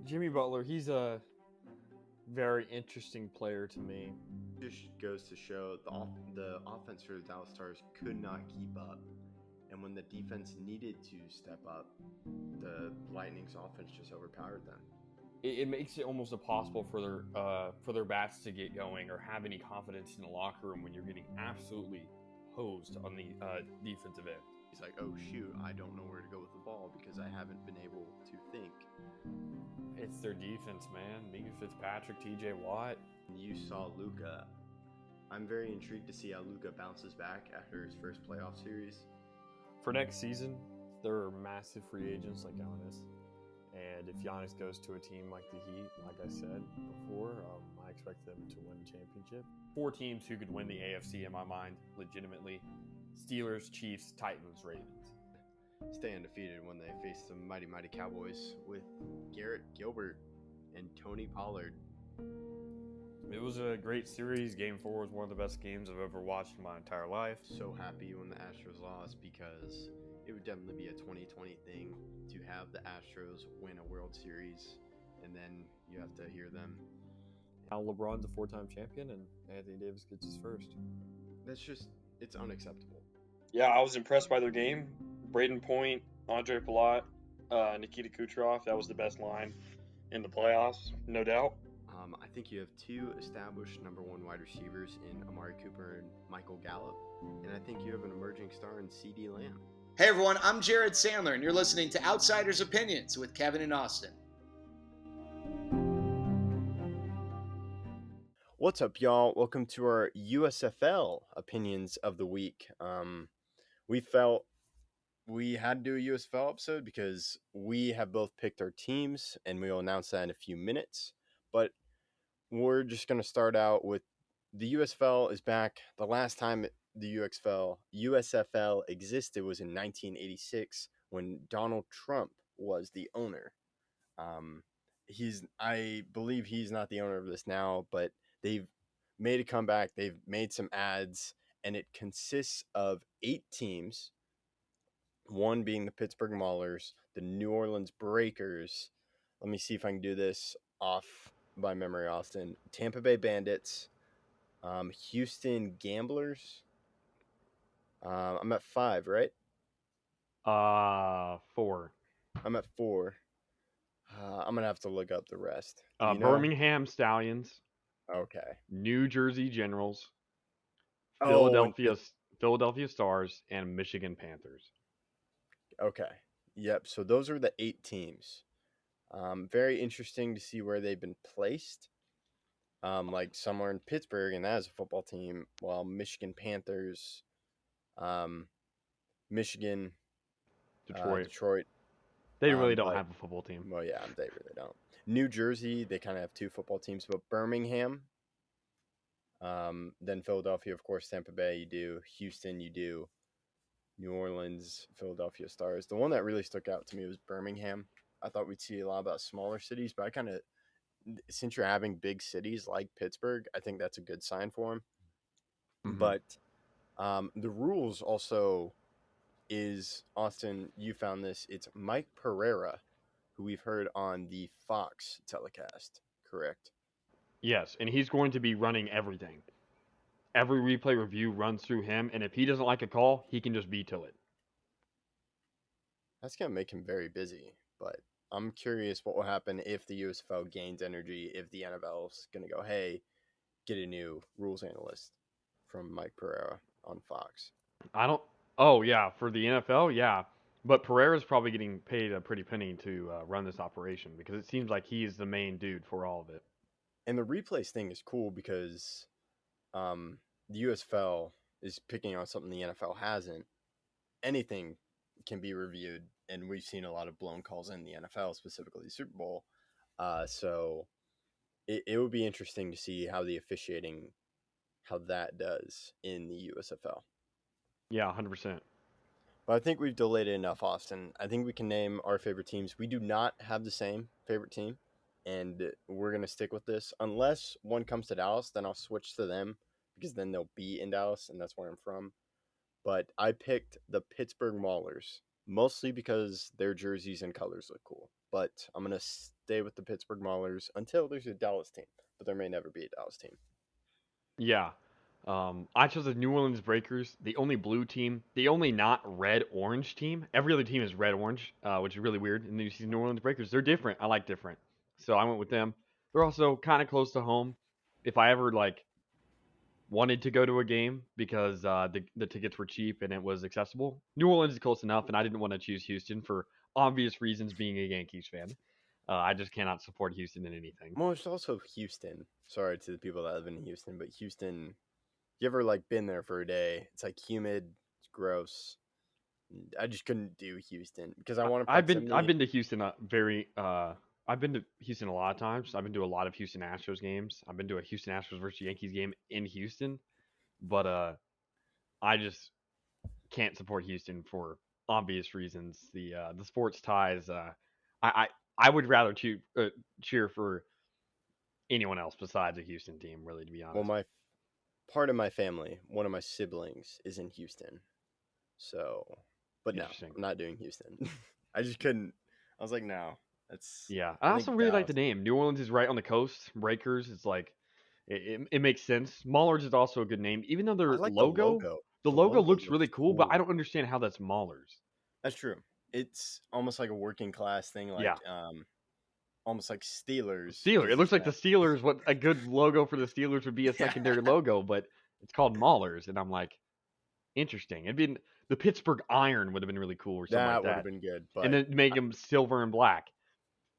Jimmy Butler, he's a very interesting player to me. Just goes to show the offense for the Dallas Stars could not keep up. And when the defense needed to step up, the Lightning's offense just overpowered them. It makes it almost impossible for their bats to get going or have any confidence in the locker room when you're getting absolutely hosed on the defensive end. He's like, oh shoot, I don't know where to go with the ball because I haven't been able to think. It's their defense, man. Minka Fitzpatrick, TJ Watt. You saw Luka. I'm very intrigued to see how Luka bounces back after his first playoff series. For next season, there are massive free agents like Giannis. And if Giannis goes to a team like the Heat, like I said before, I expect them to win the championship. 4 teams who could win the AFC in my mind, legitimately. Steelers, Chiefs, Titans, Ravens. Stay undefeated when they face the mighty Cowboys with Garrett Gilbert and Tony Pollard. It was a great series. Game 4 was one of the best games I've ever watched in my entire life. So happy when the Astros lost because it would definitely be a 2020 thing to have the Astros win a World Series and then you have to hear them. Now LeBron's a 4-time champion and Anthony Davis gets his first. It's unacceptable. Yeah, I was impressed by their game. Braden Point, Andre Palat, Nikita Kucherov, that was the best line in the playoffs, no doubt. I think you have 2 established number 1 wide receivers in Amari Cooper and Michael Gallup, and I think you have an emerging star in CeeDee Lamb. Hey everyone, I'm Jared Sandler, and you're listening to Outsiders Opinions with Kevin and Austin. What's up, y'all? Welcome to our USFL Opinions of the Week. We felt we had to do a USFL episode because we have both picked our teams, and we'll announce that in a few minutes. But we're just going to start out with the USFL is back. The last time the USFL existed was in 1986 when Donald Trump was the owner. I believe he's not the owner of this now, but they've made a comeback. They've made some ads, and it consists of 8 teams. 1 being the Pittsburgh Maulers, the New Orleans Breakers. Let me see if I can do this off by memory, Austin. Tampa Bay Bandits, Houston Gamblers. I'm at 5, right? 4. I'm at 4. I'm going to have to look up the rest. Birmingham Stallions. Okay. New Jersey Generals. Philadelphia Stars, and Michigan Panthers. Okay. Yep. So those are the 8 teams. Very interesting to see where they've been placed. Like somewhere in Pittsburgh, and that is a football team, while Michigan Panthers, Michigan, Detroit. They really don't have a football team. Well, yeah, they really don't. New Jersey, they kind of have 2 football teams, but Birmingham, then Philadelphia, of course, Tampa Bay, you do. Houston, you do. New Orleans, Philadelphia Stars. The one that really stuck out to me was Birmingham. I thought we'd see a lot about smaller cities, but since you're having big cities like Pittsburgh, I think that's a good sign for them. Mm-hmm. But the rules also is, Austin, you found this. It's Mike Pereira, who we've heard on the Fox telecast, correct? Yes, and he's going to be running everything. Every replay review runs through him, and if he doesn't like a call, he can just veto it. That's going to make him very busy, but I'm curious what will happen if the USFL gains energy, if the NFL is going to go, hey, get a new rules analyst from Mike Pereira on Fox. Oh, yeah, for the NFL, yeah. But Pereira's probably getting paid a pretty penny to run this operation because it seems like he is the main dude for all of it. And the replays thing is cool because the USFL is picking on something the NFL hasn't. Anything can be reviewed, and we've seen a lot of blown calls in the NFL, specifically the Super Bowl. So it would be interesting to see how the officiating, how that does in the USFL. Yeah, 100%. But I think we've delayed it enough, Austin. I think we can name our favorite teams. We do not have the same favorite team, and we're going to stick with this. Unless one comes to Dallas, then I'll switch to them because then they'll be in Dallas, and that's where I'm from. But I picked the Pittsburgh Maulers, mostly because their jerseys and colors look cool. but I'm going to stay with the Pittsburgh Maulers until there's a Dallas team. But there may never be a Dallas team. Yeah. I chose the New Orleans Breakers, the only blue team, the only not red-orange team. Every other team is red-orange, which is really weird. And then you see New Orleans Breakers. They're different. I like different. So I went with them. They're also kind of close to home. If I ever, wanted to go to a game because the tickets were cheap and it was accessible, New Orleans is close enough, and I didn't want to choose Houston for obvious reasons being a Yankees fan. I just cannot support Houston in anything. Well, it's also Houston. Sorry to the people that live in Houston, but Houston, you ever been there for a day? It's humid, it's gross. I just couldn't do Houston because I want to. I've been to Houston I've been to Houston a lot of times. I've been to a lot of Houston Astros games. I've been to a Houston Astros versus Yankees game in Houston, but I just can't support Houston for obvious reasons. The sports ties. I would rather cheer for anyone else besides a Houston team. Really, to be honest. Well, part of my family, one of my siblings, is in Houston, so. But no, I'm not doing Houston. I just couldn't. I was like, no. Yeah. I also really like the name. New Orleans is right on the coast. Breakers, it's it makes sense. Maulers is also a good name, even though their logo. The logo looks really cool, but I don't understand how that's Maulers. That's true. It's almost like a working class thing, almost like Steelers. It looks like the Steelers. What a good logo for the Steelers would be a secondary logo, but it's called Maulers, and I'm like, interesting. It'd been the Pittsburgh Iron would have been really cool or something like that. That would have been good, but and then make them silver and black.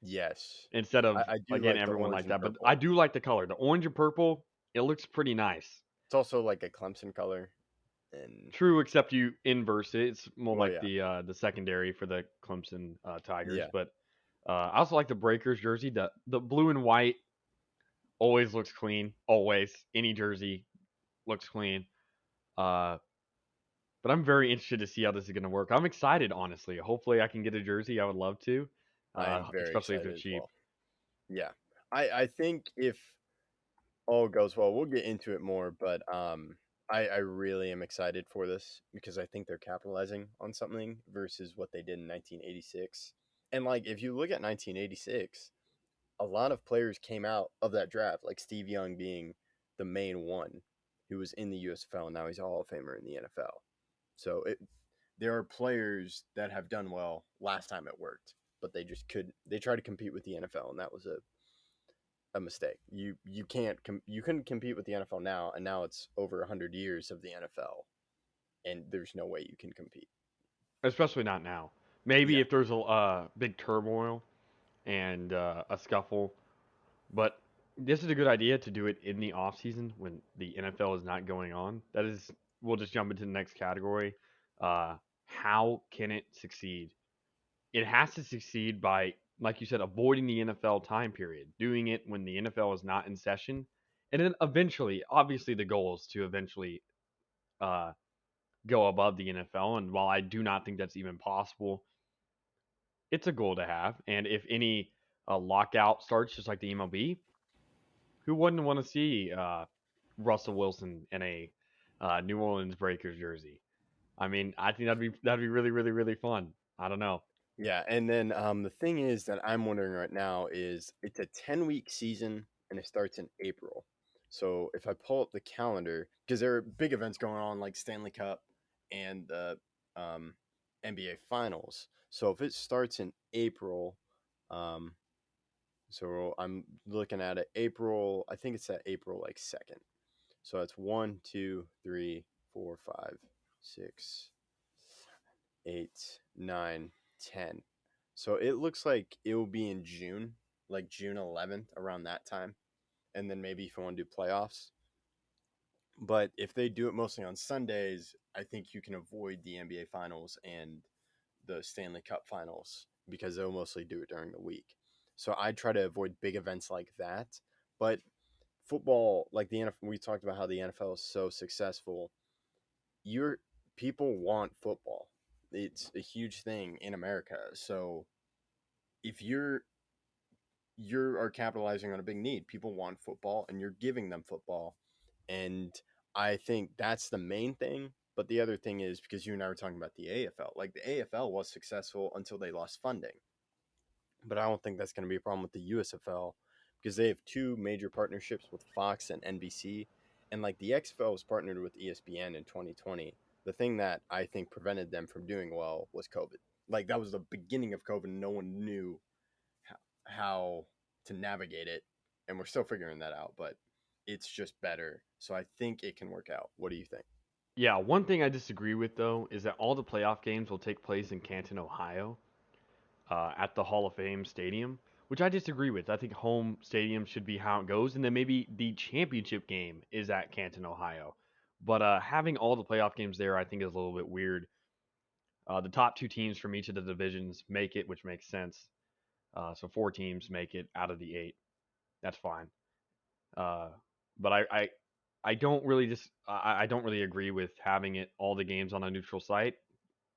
Yes. Instead of everyone like that, but I do like the color, the orange and purple. It looks pretty nice. It's also like a Clemson color. And true, except you inverse it. It's more the secondary for the Clemson Tigers. Yeah. But I also like the Breakers jersey. The blue and white always looks clean. Always. Any jersey looks clean. But I'm very interested to see how this is going to work. I'm excited, honestly. Hopefully I can get a jersey. I would love to. Especially if they're cheap. Well. Yeah. I think if all goes well, we'll get into it more, but I really am excited for this because I think they're capitalizing on something versus what they did in 1986. And if you look at 1986, a lot of players came out of that draft, like Steve Young being the main one who was in the USFL, and now he's a Hall of Famer in the NFL. So there are players that have done well last time it worked, but they just couldn't. They tried to compete with the NFL, and that was a mistake. You couldn't compete with the NFL now, and now it's over 100 years of the NFL, and there's no way you can compete. Especially not now. Maybe if there's a big turmoil and a scuffle, but this is a good idea to do it in the off season when the NFL is not going on. We'll just jump into the next category. How can it succeed? It has to succeed by, like you said, avoiding the NFL time period, doing it when the NFL is not in session. And then eventually, obviously the goal is to eventually go above the NFL. And while I do not think that's even possible, it's a goal to have. And if any lockout starts just like the MLB, who wouldn't want to see Russell Wilson in a New Orleans Breakers jersey? I mean, I think that'd be really, really, really fun. I don't know. Yeah, and then the thing is that I'm wondering right now is it's a 10-week season and it starts in April. So if I pull up the calendar, because there are big events going on like Stanley Cup and the NBA Finals. So if it starts in April, so I'm looking at it April. I think it's at April 2nd. So it's 1, 2, 3, 4, 5, 6, 7, 8, 9, 10. So it looks like it will be in June, like June 11th, around that time. And then maybe if you want to do playoffs. But if they do it mostly on Sundays, I think you can avoid the NBA Finals and the Stanley Cup Finals because they'll mostly do it during the week. So I try to avoid big events like that. But football, like the NFL, we talked about how the NFL is so successful. People want football. It's a huge thing in America. So if you are capitalizing on a big need, people want football and you're giving them football. And I think that's the main thing. But the other thing is, because you and I were talking about the AFL, like the AFL was successful until they lost funding. but I don't think that's going to be a problem with the USFL because they have two major partnerships with Fox and NBC. And like the XFL was partnered with ESPN in 2020. The thing that I think prevented them from doing well was COVID. Like that was the beginning of COVID. No one knew how to navigate it. And we're still figuring that out, but it's just better. So I think it can work out. What do you think? Yeah, one thing I disagree with, though, is that all the playoff games will take place in Canton, Ohio, at the Hall of Fame Stadium, which I disagree with. I think home stadium should be how it goes, and then maybe the championship game is at Canton, Ohio. But having all the playoff games there, I think, is a little bit weird. The top two teams from each of the divisions make it, which makes sense. So 4 teams make it out of the 8. That's fine. Uh, but I don't really I don't really agree with having it all the games on a neutral site,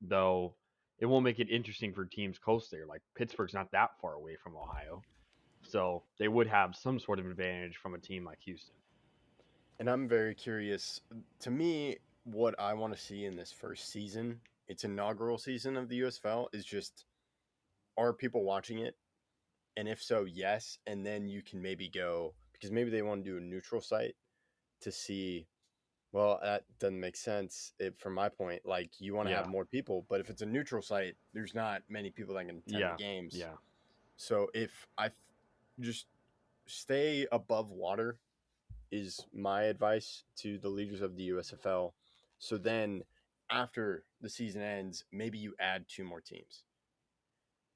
though it won't make it interesting for teams close there. Like Pittsburgh's not that far away from Ohio, so they would have some sort of advantage from a team like Houston. And I'm very curious. To me, what I want to see in this first season, its inaugural season of the USFL, is just are people watching it? And if so, yes. And then you can maybe go, because maybe they want to do a neutral site to see, well, that doesn't make sense from my point. Like, you want to have more people, but if it's a neutral site, there's not many people that can attend the games. Yeah. So if just stay above water is my advice to the leaders of the USFL. So then after the season ends, maybe you add 2 more teams.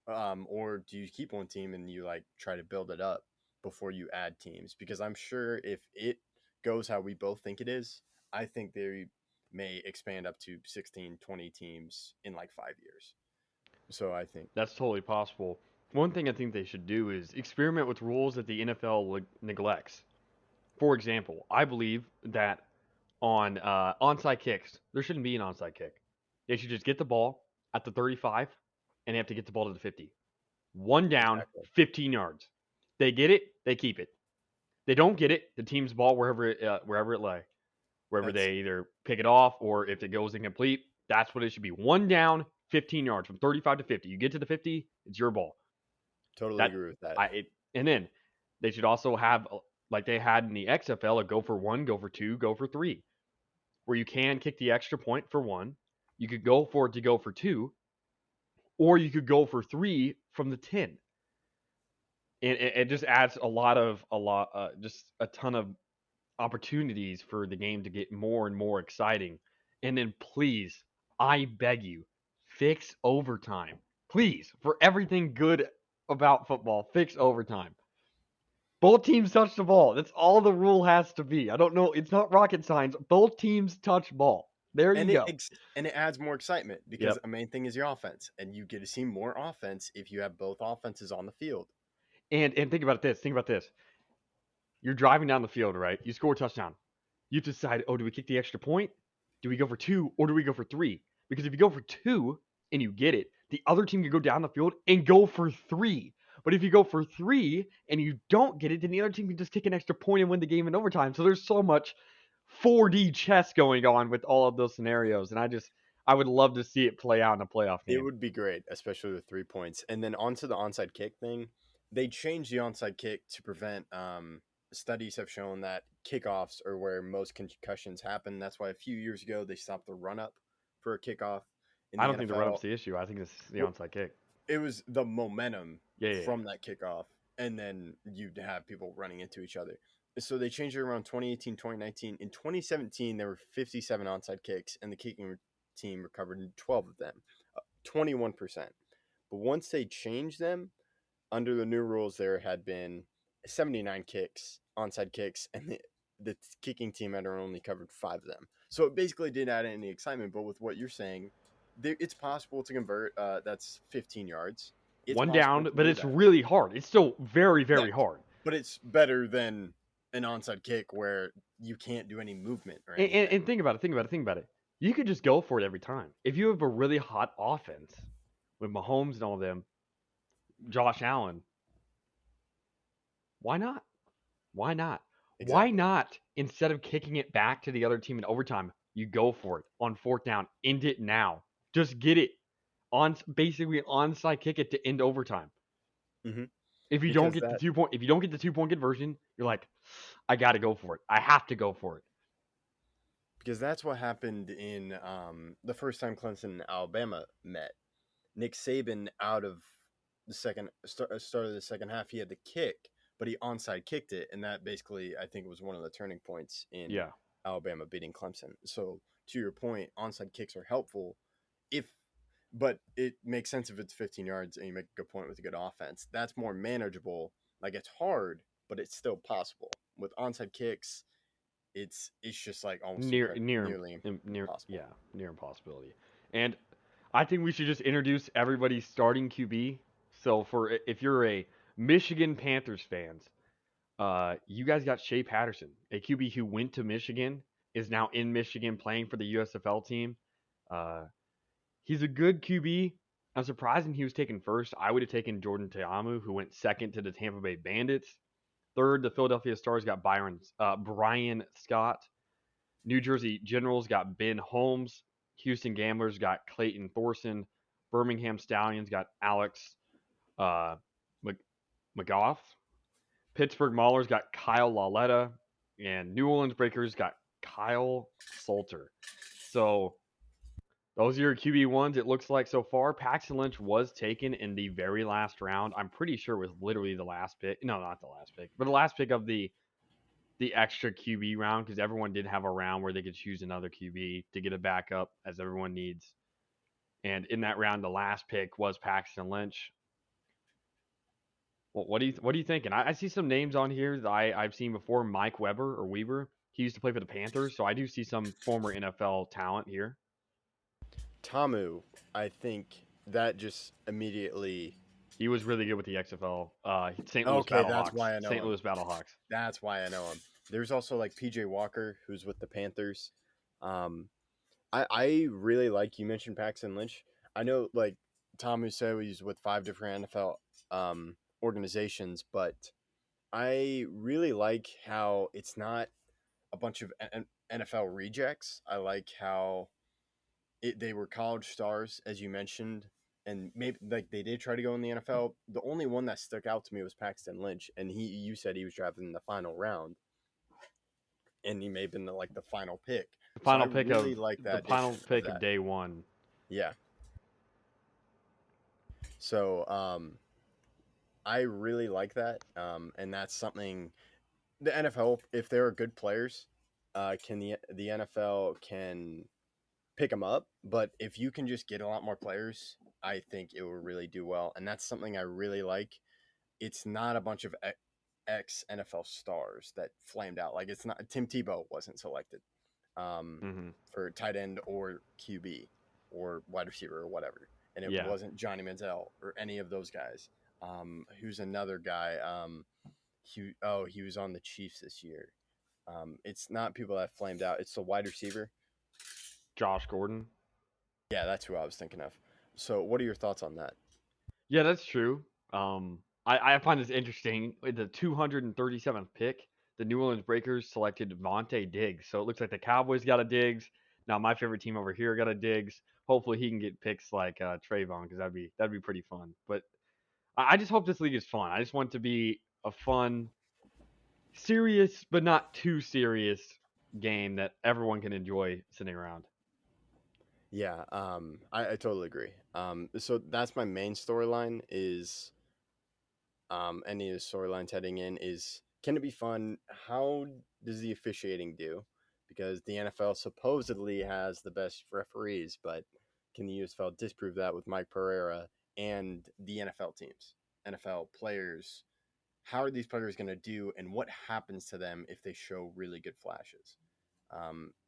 Or do you keep one team and you like try to build it up before you add teams? Because I'm sure if it goes how we both think it is, I think they may expand up to 16, 20 teams in like 5 years. So I think that's totally possible. One thing I think they should do is experiment with rules that the NFL neglects. For example, I believe that on onside kicks, there shouldn't be an onside kick. They should just get the ball at the 35, and they have to get the ball to the 50. 1 down, Exactly. 15 yards. They get it, they keep it. They don't get it, the team's ball wherever it lay, wherever they either pick it off or if it goes incomplete. That's what it should be. 1 down, 15 yards from 35 to 50. You get to the 50, it's your ball. Totally agree with that. And then they should also have, like they had in the XFL, a go for 1, go for 2, go for 3, where you can kick the extra point for 1. You could go for it to go for 2, or you could go for 3 from the 10. And it just adds just a ton of opportunities for the game to get more and more exciting. And then please, I beg you, fix overtime. Please, for everything good about football, fix overtime. Both teams touch the ball. That's all the rule has to be. I don't know. It's not rocket science. Both teams touch ball. There you go. And it adds more excitement because the main thing is your offense. And you get to see more offense if you have both offenses on the field. And think about this. Think about this. You're driving down the field, right? You score a touchdown. You decide, do we kick the extra point? Do we go for 2 or do we go for 3? Because if you go for 2 and you get it, the other team can go down the field and go for 3. But if you go for 3 and you don't get it, then the other team can just kick an extra point and win the game in overtime. So there's so much 4D chess going on with all of those scenarios. And I would love to see it play out in a playoff game. It would be great, especially with 3 points. And then onto the onside kick thing. They changed the onside kick to prevent studies have shown that kickoffs are where most concussions happen. That's why a few years ago they stopped the run up for a kickoff. I don't think the run up's the issue. I think it's the onside kick. It was the momentum from that kickoff, and then you'd have people running into each other. So they changed it around 2018, 2019. In 2017, there were 57 onside kicks, and the kicking team recovered 12 of them, 21%. But once they changed them, under the new rules, there had been 79 onside kicks, and the kicking team had only covered 5 of them. So it basically didn't add any excitement. But with what you're saying, it's possible to convert. That's 15 yards. It's 1 down, but it's really hard. It's still very, very hard. But it's better than an onside kick where you can't do any movement or anything. And think about it. You could just go for it every time. If you have a really hot offense with Mahomes and all of them, Josh Allen, why not? Exactly. Why not, instead of kicking it back to the other team in overtime, you go for it on 4th down, end it now. Just get it basically onside kick it to end overtime. Mhm. If you don't Because get the that 2 point, if you don't get the 2 point conversion, you're like, I got to go for it. I have to go for it. because that's what happened in the first time Clemson and Alabama met. Nick Saban out of the start of the second half, he had the kick, but he onside kicked it, and that basically I think was one of the turning points in Yeah. Alabama beating Clemson. So to your point, onside kicks are helpful but it makes sense if it's 15 yards and you make a good point with a good offense. That's more manageable. Like it's hard, but it's still possible. With onside kicks, it's just like almost nearly impossible. Near impossibility. And I think we should just introduce everybody's starting QB. So if you're a Michigan Panthers fans, you guys got Shea Patterson, a QB who went to Michigan, is now in Michigan playing for the USFL team. He's a good QB. I'm surprised he was taken first. I would have taken Jordan Ta'amu, who went second to the Tampa Bay Bandits. Third, the Philadelphia Stars got Brian Scott. New Jersey Generals got Ben Holmes. Houston Gamblers got Clayton Thorson. Birmingham Stallions got Alex uh, McGough. Pittsburgh Maulers got Kyle Lauletta. And New Orleans Breakers got Kyle Salter. So those are your QB1s, it looks like so far. Paxton Lynch was taken in the very last round. I'm pretty sure it was literally the last pick. No, not the last pick, but the last pick of the extra QB round, because everyone did have a round where they could choose another QB to get a backup as everyone needs. And in that round, the last pick was Paxton Lynch. Well, what are you thinking? I see some names on here that I've seen before. Mike Weber. He used to play for the Panthers, so I do see some former NFL talent here. Tamu, I think that just immediately. He was really good with the XFL. St. Louis Okay, Battlehawks. that's why I know St. him. Louis Battlehawks. That's why I know him. There's also like PJ Walker, who's with the Panthers. I really like, you mentioned Paxton Lynch. I know like Tamu said he's with 5 different NFL organizations, but I really like how it's not a bunch of NFL rejects. I like how they were college stars, as you mentioned, and maybe like they did try to go in the NFL. The only one that stuck out to me was Paxton Lynch, and you said he was drafted in the final round, and he may have been the final pick. The final So pick really like that. the final pick of day one. Yeah. So I really like that, and that's something the NFL, if there are good players, can the NFL can pick them up. But if you can just get a lot more players, I think it will really do well. And that's something I really like. It's not a bunch of ex NFL stars that flamed out. Like it's not Tim Tebow wasn't selected for tight end or QB or wide receiver or whatever. And it wasn't Johnny Manziel or any of those guys. Who's another guy? He was on the Chiefs this year. It's not people that flamed out. It's the wide receiver. Josh Gordon. Yeah, that's who I was thinking of. So what are your thoughts on that? Yeah, that's true. I find this interesting. With the 237th pick, the New Orleans Breakers selected Vontae Diggs. So it looks like the Cowboys got a Diggs. Now my favorite team over here got a Diggs. Hopefully he can get picks like Trayvon, because that'd be pretty fun. But I just hope this league is fun. I just want it to be a fun, serious but not too serious game that everyone can enjoy sitting around. Yeah, I totally agree. So that's my main storyline is, any of the storylines heading in is, can it be fun? How does the officiating do? Because the NFL supposedly has the best referees, but can the USFL disprove that with Mike Pereira and the NFL teams, NFL players? How are these players going to do, and what happens to them if they show really good flashes?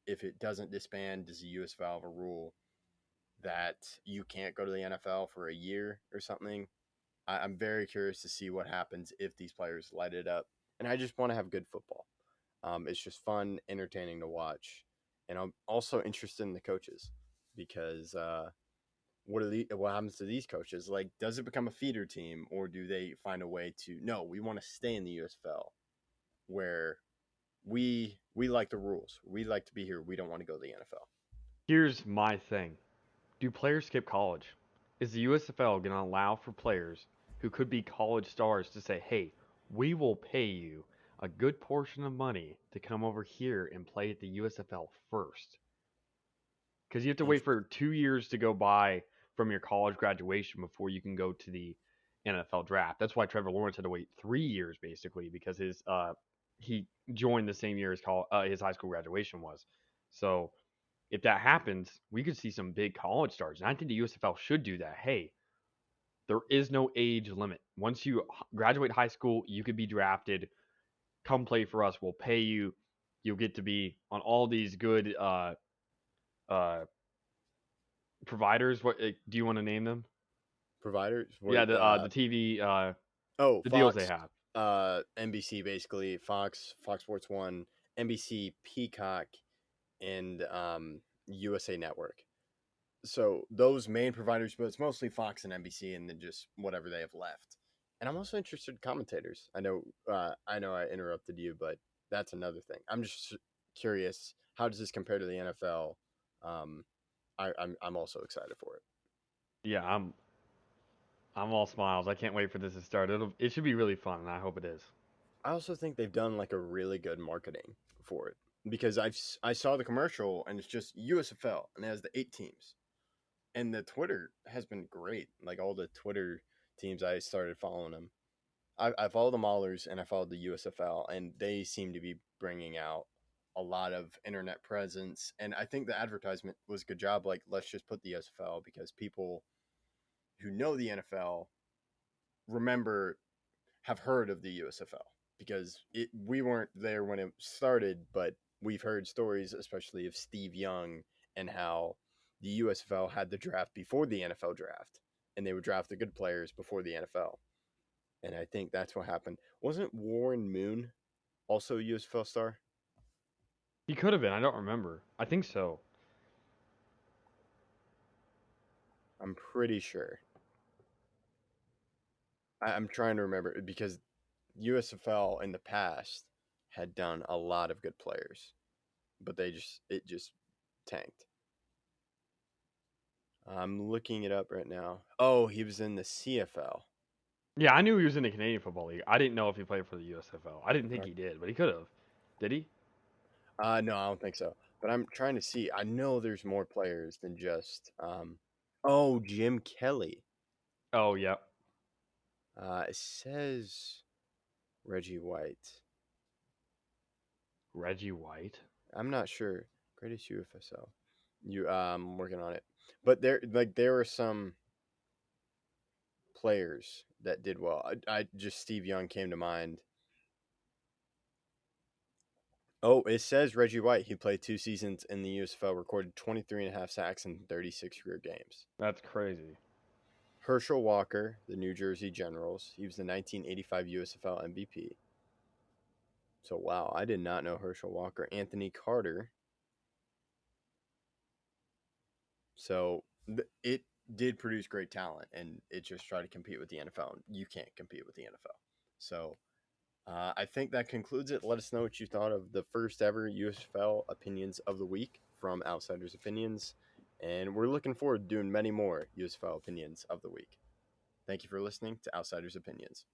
If it doesn't disband, does the USFL have a rule that you can't go to the NFL for a year or something? I'm very curious to see what happens if these players light it up. And I just want to have good football. It's just fun, entertaining to watch. And I'm also interested in the coaches because what happens to these coaches? Like, does it become a feeder team, or do they find a way to, no, we want to stay in the USFL where we like the rules. We like to be here. We don't want to go to the NFL. Here's my thing. Do players skip college? Is the USFL going to allow for players who could be college stars to say, hey, we will pay you a good portion of money to come over here and play at the USFL first. Because you have to wait for 2 years to go by from your college graduation before you can go to the NFL draft. That's why Trevor Lawrence had to wait 3 years basically because he joined the same year as his high school graduation was. So if that happens, we could see some big college stars. And I think the USFL should do that. Hey, there is no age limit. Once you graduate high school, you could be drafted. Come play for us. We'll pay you. You'll get to be on all these good providers. What do you want to name them? Providers? Yeah, the TV Oh, the Fox, deals they have. NBC basically, Fox Sports 1, NBC, Peacock, and USA Network. So those main providers, but it's mostly Fox and NBC, and then just whatever they have left. And I'm also interested in commentators. I know I interrupted you, but that's another thing. I'm just curious, how does this compare to the NFL? I'm also excited for it. Yeah, I'm all smiles. I can't wait for this to start. It should be really fun, and I hope it is. I also think they've done like a really good marketing for it because I saw the commercial and it's just USFL and it has the 8 teams, and the Twitter has been great. Like all the Twitter teams, I started following them. I followed the Maulers and I followed the USFL, and they seem to be bringing out a lot of internet presence. And I think the advertisement was a good job. Like, let's just put the USFL because people who know the NFL have heard of the USFL because we weren't there when it started, but we've heard stories, especially of Steve Young and how the USFL had the draft before the NFL draft, and they would draft the good players before the NFL. And I think that's what happened. Wasn't Warren Moon also a USFL star? He could have been. I don't remember. I think so. I'm pretty sure. I'm trying to remember because USFL in the past had done a lot of good players, but it just tanked. I'm looking it up right now. Oh, he was in the CFL. Yeah, I knew he was in the Canadian Football League. I didn't know if he played for the USFL. I didn't think he did, but he could have. Did he? No, I don't think so. But I'm trying to see. I know there's more players than just. Jim Kelly. Oh, yeah. It says Reggie White. Reggie White? I'm not sure. Greatest UFSL. I'm working on it. But there were some players that did well. I just Steve Young came to mind. Oh, it says Reggie White. He played 2 seasons in the USFL, recorded 23.5 sacks in 36 career games. That's crazy. Herschel Walker, the New Jersey Generals. He was the 1985 USFL MVP. So, wow, I did not know Herschel Walker. Anthony Carter. So, it did produce great talent, and it just tried to compete with the NFL. You can't compete with the NFL. So, I think that concludes it. Let us know what you thought of the first ever USFL Opinions of the Week from Outsiders Opinions. And we're looking forward to doing many more USFL Opinions of the Week. Thank you for listening to Outsiders Opinions.